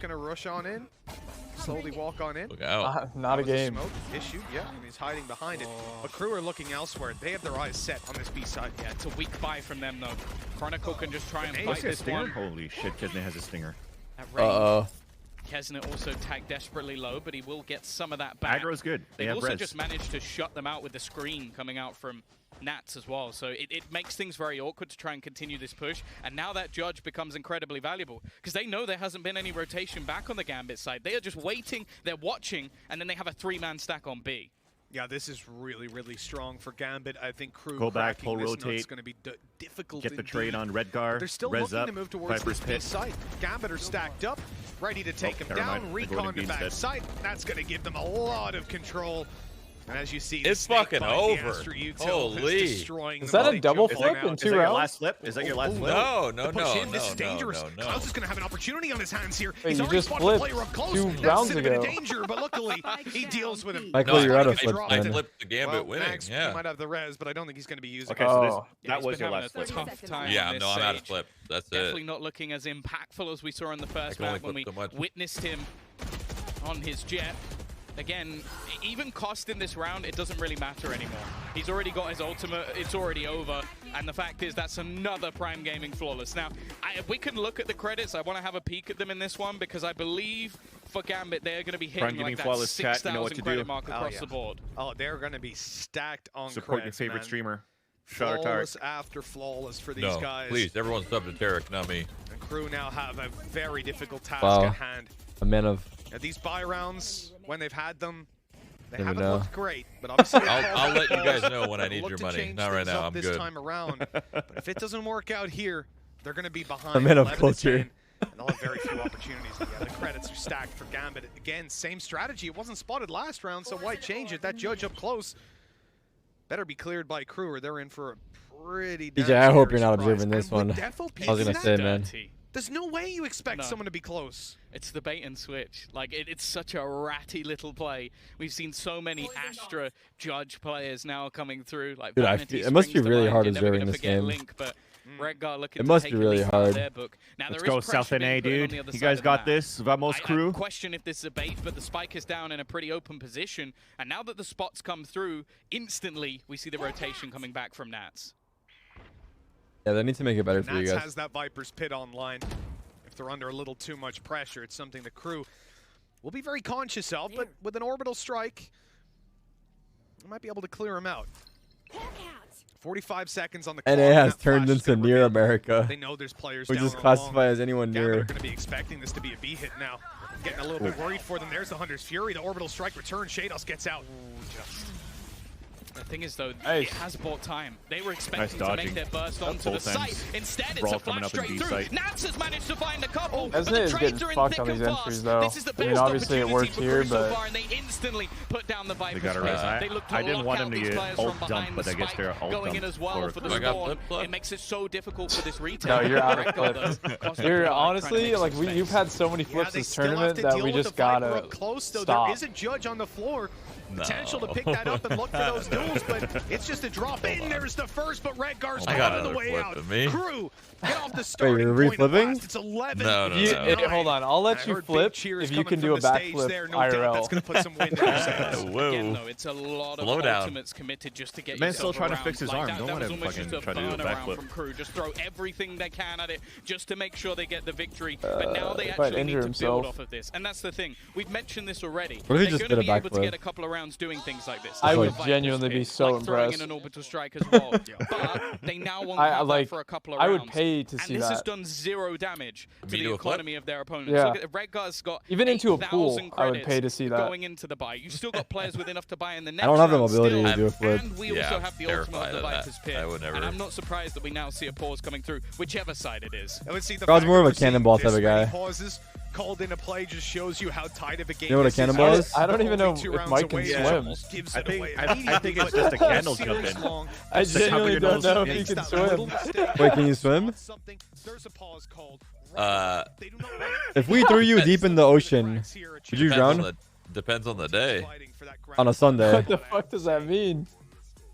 Gonna rush on in, slowly walk on in. Look out. Not a game. Smoke issue, yeah, and he's hiding behind it. But Crew are looking elsewhere. They have their eyes set on this B side. Yeah, it's a weak buy from them though. Chronicle can just try and fight this stinger? one. Holy shit, Kesnet has a stinger. At range. Kesnet also tagged desperately low, but he will get some of that back. Aggro's good. They've also just managed to shut them out with the screen coming out from Nats as well. So it makes things very awkward to try and continue this push. And now that Judge becomes incredibly valuable because they know there hasn't been any rotation back on the Gambit side. They are just waiting, they're watching, and then they have a 3-man stack on B. Yeah, this is really, really strong for Gambit. I think Crew go back, pull, this rotate. It's going to be difficult. Get the trade on Redgar. They're still res looking up, to move towards Viper's this B pit. side. Gambit are stacked up, ready to take him never down. mind. Recon to back side. That's going to give them a lot of control. And as you see, It's fucking over. Holy. Is that a double flip in 2 rounds? Is that your last flip? Is that your last flip? No. This is dangerous. Klaus is going to have an opportunity on his hands here. Wait, He's you already just spotted the flipped player up close. 2 That's rounds in a bit of ago. danger, but luckily he deals with him. Michael, you're out of flips, I man. flipped the Gambit winning. Max, Yeah. he might have the res, but I don't think he's going to be using Okay, it. so Yeah, that he's was been your having last a flip. tough time Yeah, on this no, I'm out of stage. flip. That's Definitely it. not looking as impactful as we saw in the first can only map when we flip so much. witnessed him on his jet. Again, even cost in this round, it doesn't really matter anymore. He's already got his ultimate, it's already over, and the fact is that's another Prime Gaming flawless. Now, we can look at the credits. I want to have a peek at them in this one because I believe for Gambit, they're going to be hitting like that 6,000 credit mark across the board. Oh, they're going to be stacked on Support credits, your favorite man. streamer. Shroud Tarik. Flawless after flawless for these guys. Please, everyone sub to Tarik, not me. And Crew now have a very difficult task Wow. at hand. A man of. Now, these buy rounds, when they've had them, they Never haven't know. looked great. But obviously, I'll let you guys know when I need look your to money. change Not right things now. up I'm this good. time around. But if it doesn't work out here, they're going to be behind. A man of 11 to culture. 10, and they'll have very few opportunities. Yeah, the credits are stacked for Gambit. Again, same strategy. It wasn't spotted last round, so why change it? That Judge up close better be cleared by Crew, or they're in for a pretty. DJ, I hope you're scary not surprise. observing this And with one. Defo I was gonna pieces say, that, man. Dirty. There's no way you expect someone to be close. It's the bait and switch. Like, it's such a ratty little play. We've seen so many Astra Judge players now coming through. Like, Dude, Vanity it must be springs to really mind. hard You're never observing gonna this forget game. Link, but Redgar looking It to must take be a really leaf out of hard. their book. Now, Let's there go, is pressure South being NA, put in on dude. the other You side guys of the got map. this. Vamos, I Crew. question if this is a bait, but the spike is down in a pretty open position. And now that the spots come through, instantly we see the rotation coming back from Nats. Yeah, they need to make it better for you Nats guys. has that Viper's Pit online. If they're under a little too much pressure, it's something the Crew will be very conscious of, but with an orbital strike, they might be able to clear him out. 45 seconds on the clock. NA has That turned flash is into gonna near reveal. America. They know there's players We down just on classify long. as anyone Gambit are near. going to be expecting this to be a B hit now. Getting a little bit worried for them. There's the Hunter's Fury. The orbital strike returns. Shados gets out. The thing is, though, Nice. it has bought time. They were expecting Nice to make dodging. their burst onto Full the site. sense. Instead, it's Brawl a coming flash up in straight B through. site. Nats has managed to find a couple, but Esnet the is trades getting are in fucked thick on and these fast. entries, though. This is the I mean, best obviously it opportunity worked for here, Crew so but- far, and they instantly put down the Viper's got a Pit. res. They look to I didn't lock want out him to these get players ult from dump, behind but the I guess spike, they're ult going in dump as well for for the I got spawn. flip. It makes it so difficult for this retail. No, you're out of Redgar, flips. though, You're trying to honestly make like some you've space. had so many Yeah, flips they this still have tournament to that deal we with just the Viper gotta up close, though. stop. There is a Judge on the floor. No. Potential to pick that up and look for those duels, but it's just a drop in. There's the first, but Redgar's I got on the another way flip out. to me. Crew, get off the starting you're point at reflipping? last. It's 11. No, no, You, no. hold on, I'll let I you heard big flip cheers if you coming can do a from the stage backflip there. No doubt that's IRL. going to put some wind in your sails. Whoa. Again, though, it's a lot of Slow down. ultimates committed just to get The man's yourself still trying to around. fix his Like arm. that, Don't that let was him almost fucking just try to do a burnaround backflip. from Crew. Just throw everything they can at it just to make sure they get the victory. But now they he might actually need injure to himself. build off of this. And that's the thing. We've mentioned this already. What if he They're just going to did a be able to backflip? get a couple of rounds doing things like this. I Like would the Viper's genuinely be Pit, so like throwing impressed. in an orbital strike as well. But they now won't have that for a couple of I rounds. would pay to see and this has that. done 0 damage to Me the do a flip? economy of their opponents. Yeah. Look at Redgar's got Even into a pool, 8,000 I would credits pay to see that. going into the buy. You've still got players with enough to buy in the next I don't have the round mobility still, to do a flip. And we Yeah, also I'm have the ultimate of terrified the of that. Viper's Pit. I would never- And I'm not surprised that we now see a pause coming through, whichever side it is. I would see the Crowd's fact more that of a we're seeing cannonball type this of many guy. Pauses called into play just shows you how tight of a game You know what a this cannonball is? Almost I don't even know only 2 if rounds Mike can away, swim. it almost gives I it think- away I think immediately, it's but just a candle series jumping. long. I Just to cover genuinely your don't nose. know if Makes he can that little swim. mistake. Wait, can you swim? Something- There's a pause called. They do not want- If we threw you deep in the ocean, would you drown Depends on the day. Fighting for that on a ground. Sunday? What the fuck does that mean?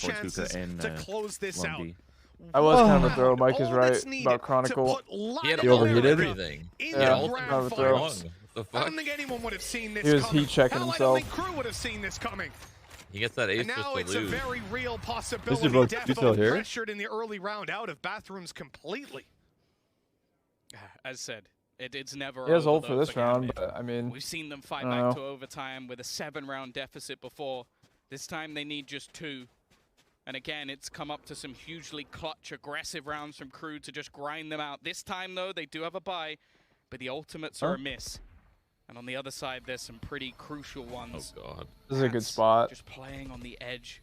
chances and, to close this out. 1B. I was kind of a throw. Mike is All right that's needed about to Chronicle. put He had He overheated? everything. in Yeah, the kind of a grand throw. finals. What the I fuck? don't think anyone would have seen this He was coming. heat checking Hell, himself. I don't think Crew would have seen this coming. He gets that ace And just now to it's a lose. very real Mr. possibility. Bro, you Defo still here? pressured in the early round out of bathrooms completely. As said, it's never He has over ult for though this round, Gambit. but I mean, We've seen them fight I back don't to know. overtime with a 7-round deficit before. This time they need just 2. And again, it's come up to some hugely clutch, aggressive rounds from Crew to just grind them out. This time, though, they do have a bye, but the ultimates are a miss. And on the other side, there's some pretty crucial ones. Oh god. this is a good Pats spot. Just playing on the edge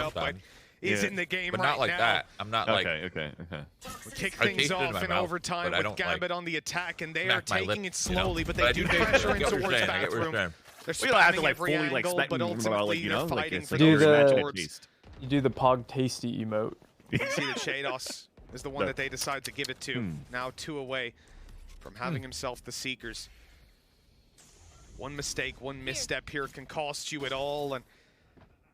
up, but sometimes. is Yeah. in the game But right not like now. that. I'm not like Okay. We kick I things taste it in off my in mouth, overtime but I with don't, Gambit like, on the attack, and they smack are my taking lips, it you know? slowly, but But I they do do taste it. pressure I in get what you're towards saying. I get what you're bathroom. saying. They're We don't have to spamming like every fully like angle, spec but ultimately you they're know, like fighting it's for like Do those the- rewards. You do the Pog Tasty emote. You see that Shados is the one No. that they decide to give it to. Now 2 away from having himself the Seekers. One mistake, one misstep here can cost you it all, and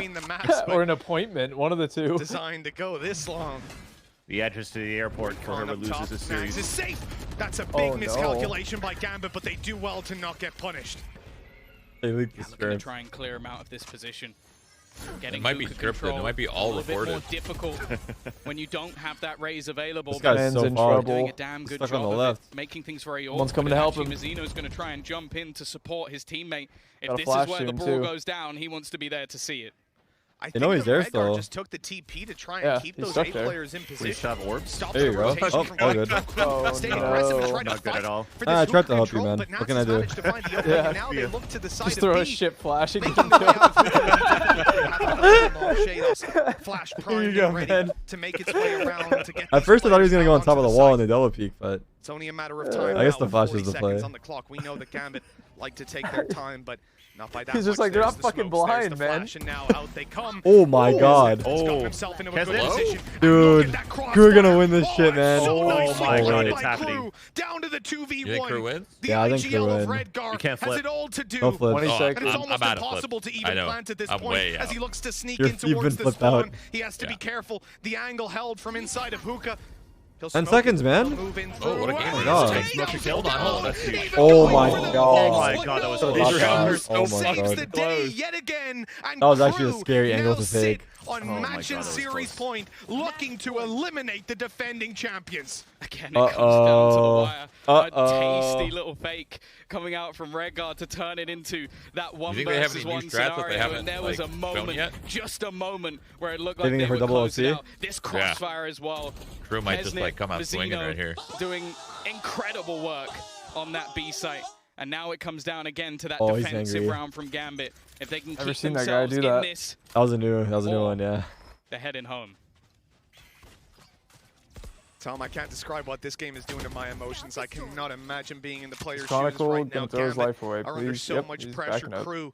between the maps, Or an but appointment, one of the two. designed to go this long. The address to the airport for Khan whoever up loses top. this Nags series. is safe. That's a big Oh, no. miscalculation by Gambit, but they do well to not get punished. They leak the Gambit going to script. try and clear him out of this position. Getting It might be hookah scripted. control It might be all a little bit more reported. difficult when you don't have that raise available. This guy's Man's so in far. trouble. Doing a damn good Stuck job on the of left. it, making things very Someone's awkward. coming to help and him. actually, Mazzino's going to try and jump in to support his teammate. If Got a this is flash where the soon, brawl too. goes down, he wants to be there to see it. I You know think he's the there Red still. Guard just took the TP to try and Yeah, keep he's those stuck 8 there. players in Please position. shove orbs. Stop There the you go. rotation Oh, from all Red good. Guard. Stay aggressive and try to Not good fight at all. for I this tried to hook help you, control, man. but What Nats can I has do? managed to find the opening, Yeah. and now they look to the side Just of throw B, a ship flash and making get the him way killed. out of Shadow's flash Here prime you go, ready man. to make its way around to get At these first I thought he was players gonna go on out top of onto the wall site. and the double peek, but It's only a matter of time. I guess now the with flash 40 is the seconds play. on the clock. We know that Gambit like to take their time, but not by that He's just much. like, they're There's not the fucking smokes, there's blind, the man. flash, and now out they come. oh my god. He's got himself into a good Hello? position. And Dude, look at that crossfire. Crew are gonna win this Oh, shit, it's man. So Oh nicely my God, done it's by happening. Crew. Down to the 2v1. You think Crew wins? The Yeah, I think Crew IGL of win. Red Guard You can't has flip. it all to do. No flip. 20 Oh, seconds. And it's I'm almost out of impossible flip. to I even know. plant at this I'm point way as out. he looks to sneak You're in even towards the flipped spawn. out. He has to be Yeah. careful. The angle held from inside of Hookah. He'll 10 smoke seconds, it. man. He'll move in Oh, what a through. game. God. He's Smoke your kill. down. That's huge. Even Oh going my for the God. wall. Oh my God, that was No. close. These rounds Crew are so saves close. the day yet again. And That was actually a Crew scary angle now to sit take. on Oh my match God, and that was series close. point, looking to eliminate the defending champions. Again, it comes down to the wire. Uh-oh. A tasty little fake coming out from Red Guard to turn it into that one think they have versus any new one strats that they scenario. haven't, And there was a like, shown moment, yet? just a moment, where it looked like Saving they it for would double close it OC? out. This crossfire as well. Crew might just Kesnit, like come out swinging Vizino right here. doing incredible work on that B site. And now it comes down again to that Oh, he's defensive angry. round from Gambit. If they can Never keep seen that guy themselves do in that. this, That was a new one, yeah. they're heading home. Tom, I can't describe what this game is doing to my emotions. I cannot imagine being in the player's shoes Chronicle right now. gonna throw his Gambit life away, are under please. so Yep, much he's pressure. backing up. Crew,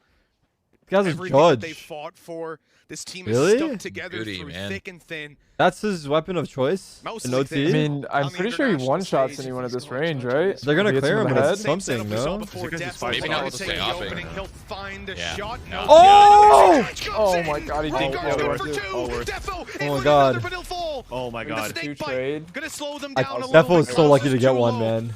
This guy's a everything that they judge. fought for, this team Really? is stuck together Goody, through man. thick and thin. That's his weapon of choice? Mostly In thin. OT? I mean, I'm On the pretty sure he international one-shots stage, anyone at if he's this going range, to right? this. They're gonna If he hits clear him him, in the but head. it's Same something, setup we saw no? before. Because Death it's five will not try to to take stay the hopping. opening. He'll find a Yeah. shot. No. Oh! Oh my God, he Oh, did Guard's the other going one. for two. Oh, worse. Defo Oh in my with God. another, but he'll fall. Oh my The God. snake Two bite trade. gonna slow them down a little Defo was bit. so lucky to Delzic's get too one, low. man.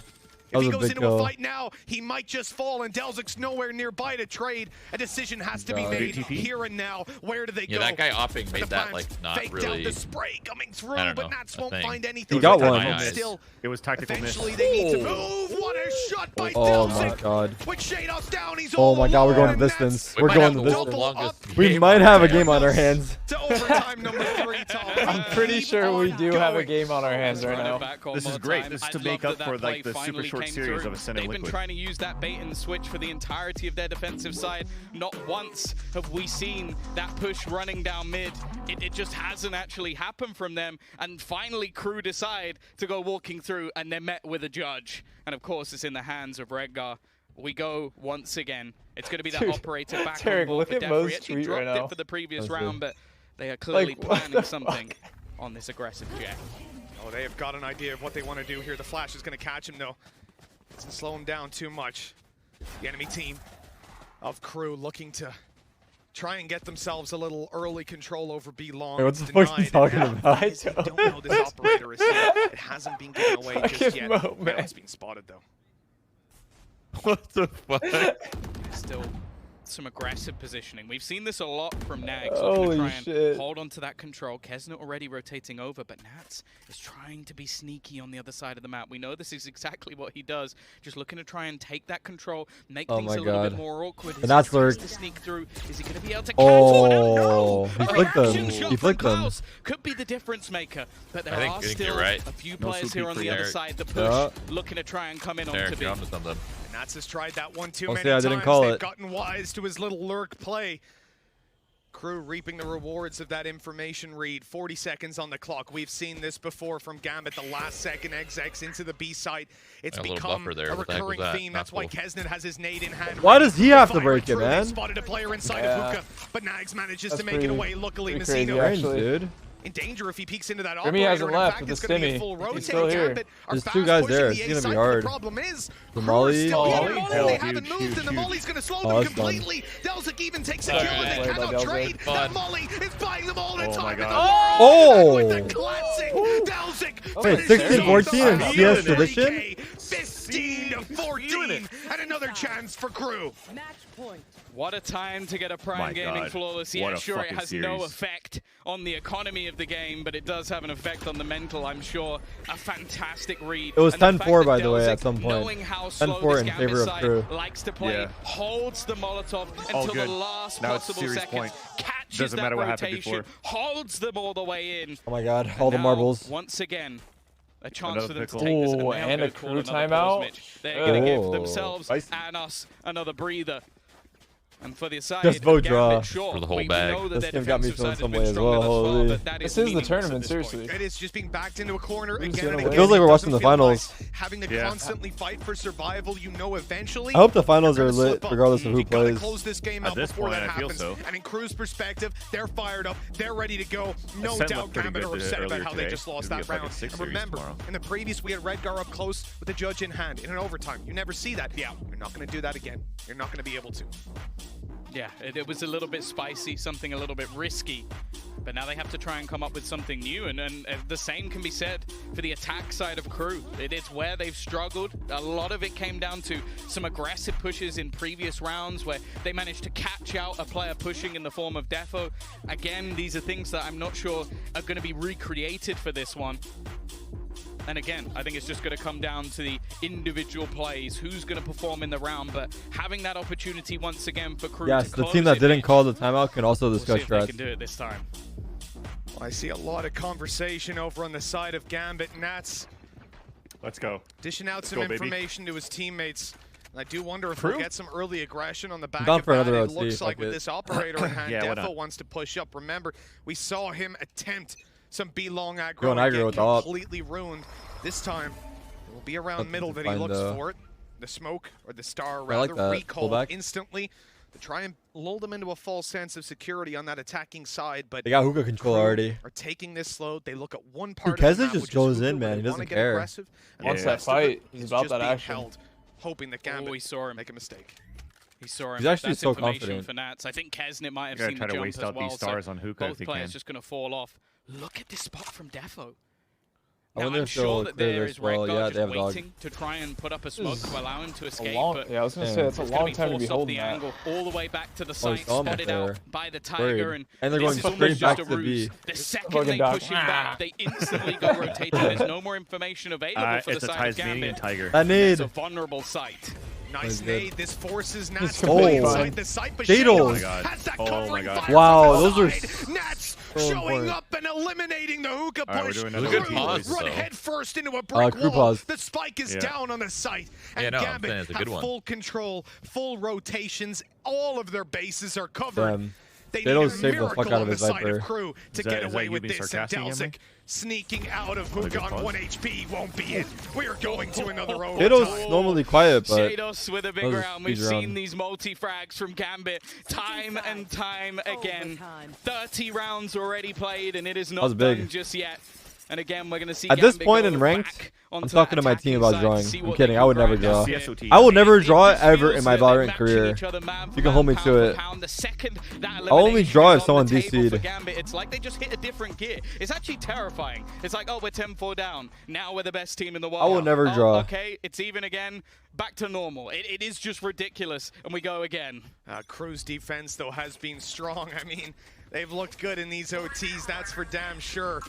If That he was a goes big into a kill. fight now, he might just fall, and Delzic's nowhere nearby to trade. A decision has to be God. made TP? here and now. Where do they Yeah, go? that guy opping The made that Primes like not faked out really. the spray coming through, I don't but know, Nats a won't thing. find anything. He got But one. Still, It was tactical miss. eventually they need to Oh. move. What a shot by Oh my Delzic. God. With Shadows down, he's Oh all my God, we're going alone, the and distance. We We're might going have the the distance. longest We game might on have a our game on our hands. hands. To overtime number 3, Tom. I'm pretty sure we do have a game on our hands right now. This is great. This is to make up for like the super short series of a Sentinel They've been Liquid. trying to use that bait and switch for the entirety of their defensive side. Not once have we seen that push running down mid. It just hasn't actually happened from them. And finally, Crew decide to go walking through, and they're met with a judge. And of course, it's in the hands of Redgar. We go once again. It's going to be that Dude, operator back Tarik, on board look for at Def. Mo's We actually tweet dropped right now. it for the previous Let's see. round, but they are clearly what planning the something on this aggressive jet. Oh, they have got an idea of what they want to do here. The flash is going to catch him, though. Doesn't slow him down too much. The enemy team of Crew looking to try and get themselves a little early control over B long. Hey, what the It's fuck's he denied, talking and about? because they don't know this operator is here. It hasn't been given away just Fucking yet. Mo, Now man. it's being spotted, though. What the fuck? Still some aggressive positioning. We've seen this a lot from Nags. Holy Looking to try and shit. hold on to that control. Kesnit already rotating over, but Nats is trying to be sneaky on the other side of the map. We know this is exactly what he does. Just looking to try and take that control, make Oh things my a little bit God. more awkward. The Nats Is he tries lurked. to sneak through? Is he going to be able to catch Oh, one out? No! he A flicked them. reaction shot He from flicked them. Klaus could be the difference maker, but there I think are you're still right. a few No players sweet here on the peek other there. side. The push Yeah. looking to try and come in onto Tarik, B. you're onto something. Nats has tried that one too I'll many say I didn't times. call They've it. gotten wise to his little lurk play. Crew reaping the rewards of that information read. 40 seconds on the clock. We've seen this before from Gambit. The last second XX into the B site. It's A little become buffer there. a What the heck was recurring that? theme. Not That's why cool. Kesnit has his nade in hand. Why does he have to Firing break it, through. They man? spotted a player inside Yeah. of Hookah, but Nags manages That's to make it pretty- away. Luckily, pretty crazy, Messino Range, actually. dude. in danger if he peeks into that Jimmy operator. hasn't In left fact, with it's the going to be a stimmy. full He's rotate. still here. Gambit are There's fast two guys pushing there. the It's A gonna be site, but hard. The problem is, The Crew molly. are still Oh, here. molly. Molly, Oh, they huge, haven't moved, huge, and the huge. molly's going to slow Oh, them that's done. completely. Delzic even takes a Alright, kill, and they played by cannot Delzic. trade. Fun. That molly is buying them all the Oh time my in the God. world. Oh! And with the classic, Delzic Wait, finishes 16-14 off in the CS 3K, tradition? 15 to 14, and another another chance for Crew. Match point. What a time to get a Prime My Gaming God. flawless. What Yeah, a sure, it fucking has no series. effect on the economy of the game, but it does have an effect on the mental, I'm sure. A fantastic read. It was And the 10-4, fact that by the way, Delzik, at some point. knowing how slow 10-4 this in Gambit favor of side Crew. likes to play, Yeah. holds the Molotov until the good. last Now it's possible series second, point. catches Doesn't that matter what happened rotation, before. holds them all the way in. Oh my god, all the Now, marbles. Once again, a chance Another for them pickle. to take this. Ooh, they are and gonna a call Crew another timeout. pause, Mitch. They're going to give Oh. themselves Spicy. and us another breather. And for the side, Just vote draw. Gambit, sure, For the whole we bag. know that This their game got me defensive feeling side has some been way as stronger well, thus far, holy. but that This is the meaningless at tournament, this point. seriously. It is just being backed into a corner Who's again gonna and win? again. Feels like It we're watching doesn't the feel finals. nice having to Yeah. constantly fight for survival. You know, eventually. I hope the finals you're are gonna lit slip up. regardless of who You gotta plays. close this game At out this before point, that I feel happens. so. And in Crew's perspective, they're fired up, they're ready to go. No Ascent doubt looked pretty Gambit are good upset about earlier how they today. just lost It'll be that a fucking round. 6 And series remember, tomorrow. in the previous, we had Redgar up close with the judge in hand in an overtime. You never see that. Yeah, you're not going to do that again. You're not going to be able to. Yeah, it was a little bit spicy, something a little bit risky. But now they have to try and come up with something new, and the same can be said for the attack side of Crew. It is where they've struggled. A lot of it came down to some aggressive pushes in previous rounds where they managed to catch out a player pushing in the form of Defo. Again, these are things that I'm not sure are going to be recreated for this one. And again, I think it's just going to come down to the individual plays, who's going to perform in the round, but having that opportunity once again for Crew Yes, to the close team that it, didn't Mitch. call the timeout can also We'll see discuss if they strats. can do it this time. Well, I see a lot of conversation over on the side of Gambit. Nats Let's go. dishing out some go, baby. information to his teammates. And I do wonder if Crew? we'll get some early aggression on the back down of for that. another It OT, looks like fuck with it. this operator in hand, Yeah, why Defo not? wants to push up. Remember, we saw him attempt some B-long aggro Going and aggro get with the op. completely ruined. This time, it will be around Nothing middle to that he find, looks though. for it. The smoke, or the star like rather, that. recalled Pullback. instantly to try and lull them into a false sense of security on that attacking side. But They got hookah control Crew already. are taking this slow. They look at one part Dude, of the Keza map, just which is goes hookah, in, where man. they He wanna doesn't get care. aggressive, and Wants the that rest of it fight. He's is about just that being action. held, hoping that Gambit we saw him. make a mistake. He saw him. He's actually That's so information confident. for Nats. I think Kesnit might have You gotta seen try the to jump waste as out well. these stars so on hookah if both you players can. just going to fall off. Look at this spot from Defo. I Now, wonder I'm if they'll sure that clear there this is well. Redguard Yeah, just they have dog. waiting to try and put up a smoke to allow him to escape. but Yeah, I was gonna Damn. say it's a it's gonna long time to be forced off holding the that. angle all the way back to the Oh, site, he saw him spotted there. out by the Tiger, Worried. and And they're this going is straight almost back just a to ruse. B. The second Fucking they dog. push him back, they instantly go rotating. There's no more information available for It's the a side of Tasmanian Gambit. tiger. That It's a need. vulnerable site. Nice That was good. nade. This forces Nats It's to play completely inside fine. the site, but Shadows. Shadows Oh my God. has that Oh my covering God. fire Wow, from those the are side. Nats so showing important. up and eliminating the hookah All right, we're push. doing another Crew good pause, run though. head first into a brick Crew wall. pause. The spike is Yeah. down on the site, and Yeah, no, I'm Gambit saying it's a have good one. full control, full rotations. All of their bases are covered. Damn. They They need don't a save the miracle fuck out on of the his side Viper. of Crew to Is that- get is away that with you being this. And sarcastic at me? Delzik sneaking out of Another good hookah on pause. 1 HP won't be it. We are going to another Shadow's overtime. normally quiet, but Shados with a big that was a round. We've speed seen round. these multi-frags from Gambit time and time again. Overtime. 30 rounds already played, and it is was not big. done just yet. And again, we're going to see At this Gambit point go in ranked, back I'm onto talking that to my team attacking about side to drawing. see I'm what kidding, they I would can never grind draw. out here. CSOT. I will never It draw just ever feels in my that they're Valorant matching career. each other man for You can man, hold me pound to for it. pound. The second that I'll only elimination draw is if on someone the table for DC'd. Gambit, it's like they just hit a different gear. It's actually terrifying. It's like, oh, we're 10-4 down. Now we're the best team in the world. will never Oh, draw. Okay, it's even again. Back to normal. It is just ridiculous, and we go again. Crew's defense, though, has been strong. I mean, they've looked good in these OTs, that's for damn sure.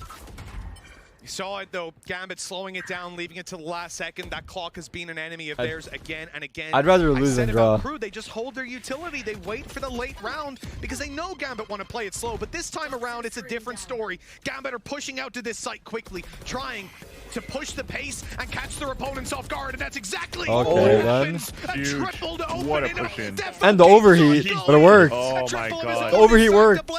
You saw it, though. Gambit slowing it down, leaving it to the last second. That clock has been an enemy of theirs again and again. I'd rather lose I said than about draw. Crew, they just hold their utility. They wait for the late round because they know Gambit want to play it slow. But this time around, it's a different story. Gambit are pushing out to this site quickly, trying to push the pace and catch their opponents off guard. And that's exactly Okay, what then. happens. A Huge. triple to open What a it push in. And the overheat, but it worked. Oh my God. The overheat worked.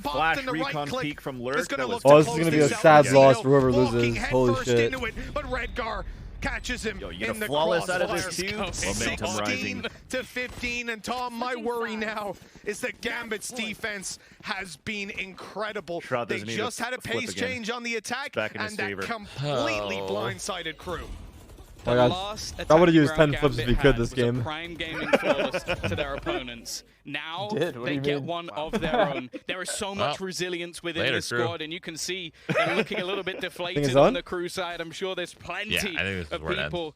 Flash recon peek from Lurk. That was Oh, this is gonna be a sad loss for whoever loses. Holy shit. Into it, but Redgar catches him Yo, you in get the a flawless out of crossfire. this too. Let's go. Momentum 16 rising. to 15, and Tom, my worry now is that Gambit's defense has been incredible. Shroud They doesn't need just a had a flip pace again. change on the attack, Back in and his that favor. completely Oh. blindsided Crew. Oh my God. I would've used 10 flips if we could this game. Prime gaming flawless to their opponents. Now Did? What do they you get mean? one of their own. There is so much Well, resilience within later, this Crew. squad, and you can see they're looking a little bit deflated it's on on? the Crew side. I'm sure there's plenty Yeah, I think this is of where it ends. people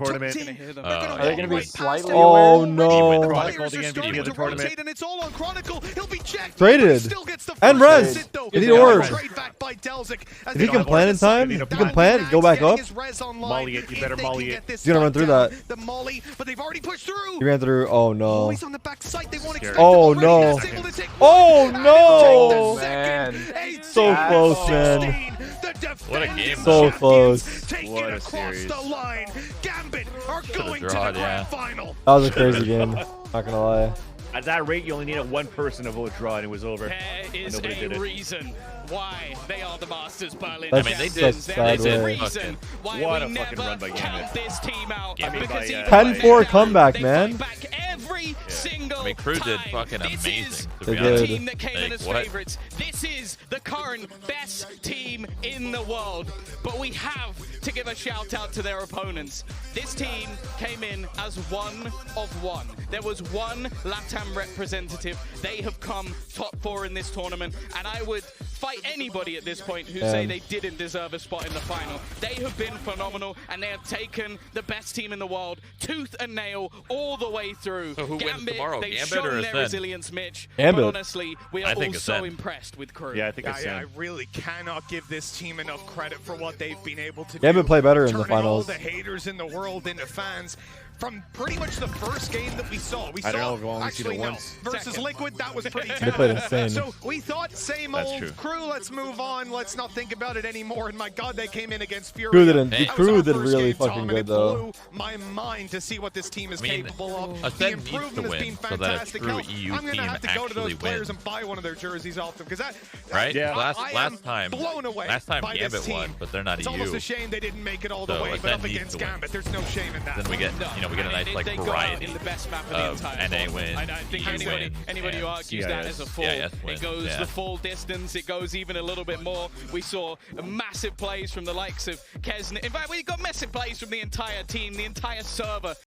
tournament. Are they going to be slightly Oh, aware? no. Chronicle the MVP of the tournament. And it's all on Chronicle. He'll be checked. Traded. Still gets the And first res. hit, though. You need orb. Trade back by Delzik. If he can plant in time, if he can plant, go back up. Molly it, you better molly it. He's gonna run through that. The molly, but they've already pushed through. He ran through. Oh, no. Always on the back side. They won't expect Oh, him. no. Already able to take Oh, one. no. Man. Eight So seconds. close, man. 16. The What a game. So close. Take What it a across series. the line. Gambit are going to the drawn, grand final. That was a crazy game. Not gonna lie. At that rate, you only needed one person to vote draw, and it was over. There is Nobody did a it. reason why they are the Masters Berlin That's I mean, they champions. did- There is they a did reason why What we a fucking never run by count Gambit. this team out. Gambit Because by, even 10-4 when they comeback, they man. fight back every single I mean, Crew did time. fucking This amazing, is to They be the honest. did. team that came in Like, as what? favorites. This is the current best team in the world. But we have to give a shout out to their opponents. This team came in as one of one. There was one LATAM representative. They have come top 4 in this tournament, and I would fight anybody at this point who say they didn't deserve a spot in the final. They have been phenomenal, and they have taken the best team in the world, tooth and nail, all the way through. So who wins Gambit, tomorrow, they've Gambit or shown their Ascend? resilience, Mitch. Gambit. But honestly, we I are think also Ascend. impressed with Crew. Yeah, I think it's I really cannot give this team enough credit for what they've been able to do. Gambit play better in the Turning all finals. the haters in the world into fans. From pretty much the first game that we saw. I don't know if we'll only see actually, it no. once. Versus Second. Liquid, that was pretty They played insane. So we thought same That's old true. Crew, let's move on, let's not think about it anymore. And my God, they came in against Fury. Crew didn't. Hey. That was Crew our did first really game, Tom, fucking and good it though. blew my mind to see what this team is I mean, capable of. The Ascend needs to improvement has win been so that a fantastic. true Hell, EU I'm gonna team have to go to those actually players wins. and buy one of their jerseys off them because that. Right? Yeah. I am Last time blown away last time by Gambit this team. won, but they're not It's EU. almost a shame they didn't make it all the So way, but Ascend up needs against to win. Gambit, there's no shame in that. Then we get we get a nice like they got variety in the best map of the of entire NA tournament. wins, I don't think EU anybody wins, who and argues that as a full, CIS wins, it goes yeah. the full distance. It goes even a little bit more. We saw massive plays from the likes of Kesn. In fact, we got massive plays from the entire team, the entire server